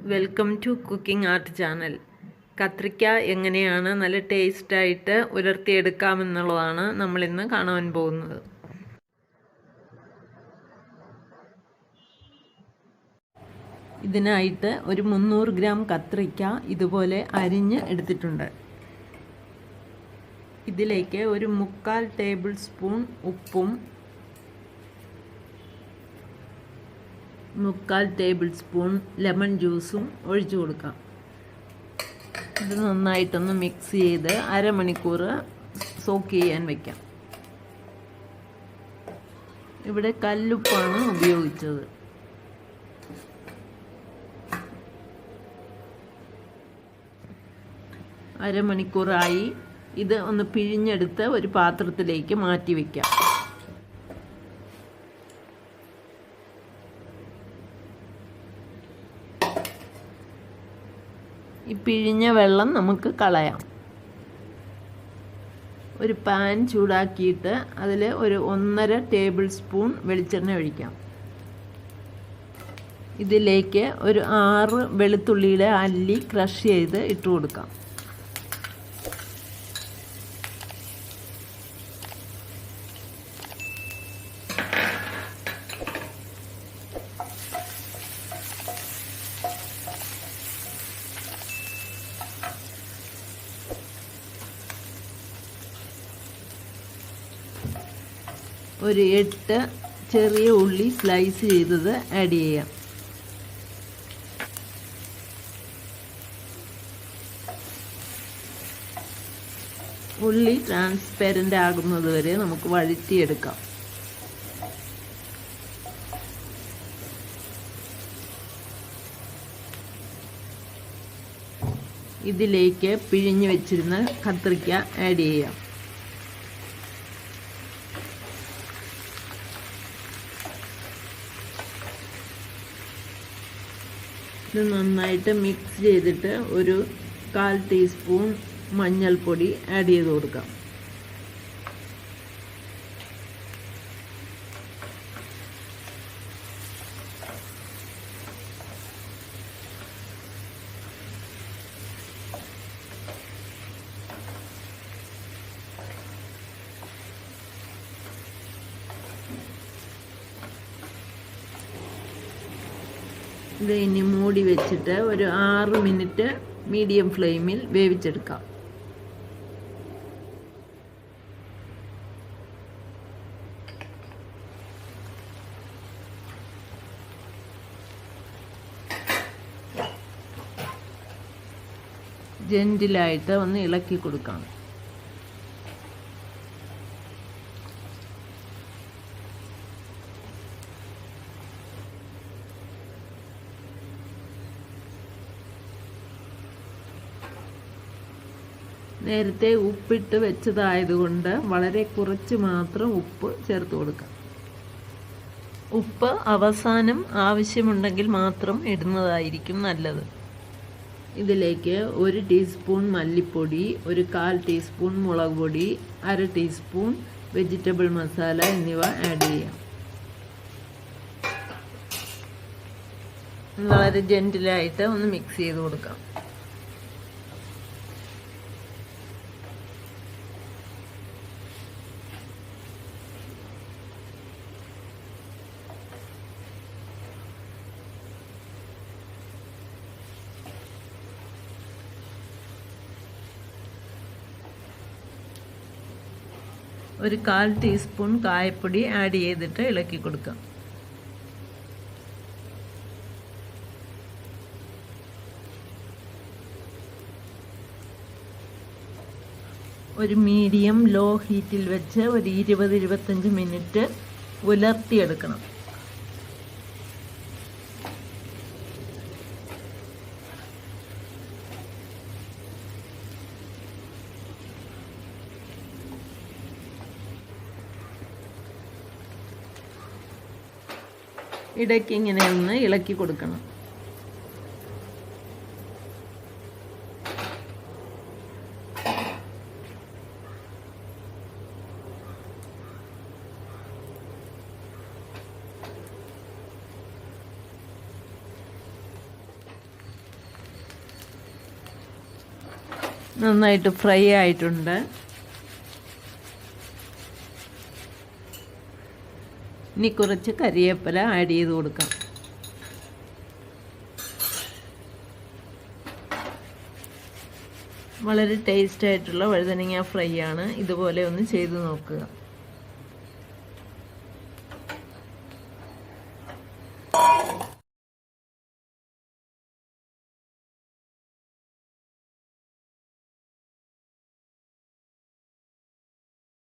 Welcome to cooking art channel. കത്രിക്ക എങ്ങനെയാണ് നല്ല ടേസ്റ്റായിട്ട് ഉലർത്തിയെടുക്കാമെന്നുള്ളതാണ് നമ്മളിന്ന് കാണാൻ പോകുന്നത്. ഇതിനായിട്ട് ഒരു 300 ഗ്രാം കത്രിക്ക ഇതുപോലെ അരിഞ്ഞ് എടുത്തിട്ടുണ്ട്. ഇതിലേക്ക് ഒരു 3/4 ടേബിൾ സ്പൂൺ ഉപ്പും 3/4 ടേബിൾ സ്പൂൺ ലെമൺ ജ്യൂസും ഒഴിച്ചു കൊടുക്കാം. ഇത് നന്നായിട്ടൊന്ന് മിക്സ് ചെയ്ത് അരമണിക്കൂർ സോക്ക് ചെയ്യാൻ വയ്ക്കാം. ഇവിടെ കല്ലുപ്പാണ് ഉപയോഗിച്ചത്. അരമണിക്കൂറായി. ഇത് ഒന്ന് പിഴിഞ്ഞെടുത്ത് ഒരു പാത്രത്തിലേക്ക് മാറ്റി വയ്ക്കാം. ഈ പിഴിഞ്ഞ വെള്ളം നമുക്ക് കളയാം. ഒരു പാൻ ചൂടാക്കിയിട്ട് അതിൽ ഒരു 1.5 ടേബിൾ സ്പൂൺ വെളിച്ചെണ്ണ ഒഴിക്കാം. ഇതിലേക്ക് ഒരു 6 വെളുത്തുള്ളിയുടെ അല്ലി ക്രഷ് ചെയ്ത് ഇട്ട് കൊടുക്കാം. ഒരു 8 ചെറിയ ഉള്ളി സ്ലൈസ് ചെയ്തത് ആഡ് ചെയ്യാം. ഉള്ളി ട്രാൻസ്പെറൻ്റ് ആകുന്നത് വരെ നമുക്ക് വഴറ്റിയെടുക്കാം. ഇതിലേക്ക് പിഴിഞ്ഞ് വെച്ചിരുന്ന കത്രിക്ക ആഡ് ചെയ്യാം. ഇത് നന്നായിട്ട് മിക്സ് ചെയ്തിട്ട് ഒരു 1/4 ടീസ്പൂൺ മഞ്ഞൾപ്പൊടി ആഡ് ചെയ്ത് കൊടുക്കാം. ഇത് ഇനി മൂടി വെച്ചിട്ട് ഒരു 6 മിനിറ്റ് മീഡിയം ഫ്ലെയിമിൽ വേവിച്ചെടുക്കാം. ജെന്റിലായിട്ട് ഒന്ന് ഇളക്കി കൊടുക്കാം. നേരത്തെ ഉപ്പിട്ട് വെച്ചതായതുകൊണ്ട് വളരെ കുറച്ച് മാത്രം ഉപ്പ് ചേർത്ത് കൊടുക്കാം. ഉപ്പ് അവസാനം ആവശ്യമുണ്ടെങ്കിൽ മാത്രം ഇടുന്നതായിരിക്കും നല്ലത്. ഇതിലേക്ക് 1 ടീസ്പൂൺ മല്ലിപ്പൊടി, ഒരു 1/4 ടീസ്പൂൺ മുളക് പൊടി, 1/2 ടീസ്പൂൺ വെജിറ്റബിൾ മസാല എന്നിവ ആഡ് ചെയ്യാം. വളരെ ജെന്റിലായിട്ട് ഒന്ന് മിക്സ് ചെയ്ത് കൊടുക്കാം. ഒരു 1/4 ടീസ്പൂൺ കായപ്പൊടി ആഡ് ചെയ്തിട്ട് ഇളക്കി കൊടുക്കാം. ഒരു മീഡിയം ലോ ഹീറ്റിൽ വെച്ച് ഒരു 20-25 മിനിറ്റ് ഉലർത്തിയെടുക്കണം. ഇടയ്ക്ക് ഇങ്ങനെ ഒന്ന് ഇളക്കി കൊടുക്കണം. നന്നായിട്ട് ഫ്രൈ ആയിട്ടുണ്ട്. ഇനി കുറച്ച് കരിവേപ്പില ആഡ് ചെയ്ത് കൊടുക്കാം. വളരെ ടേസ്റ്റ് ആയിട്ടുള്ള വഴുതനങ്ങ ഫ്രൈ ആണ്. ഇതുപോലെ ഒന്ന് ചെയ്ത് നോക്കുക.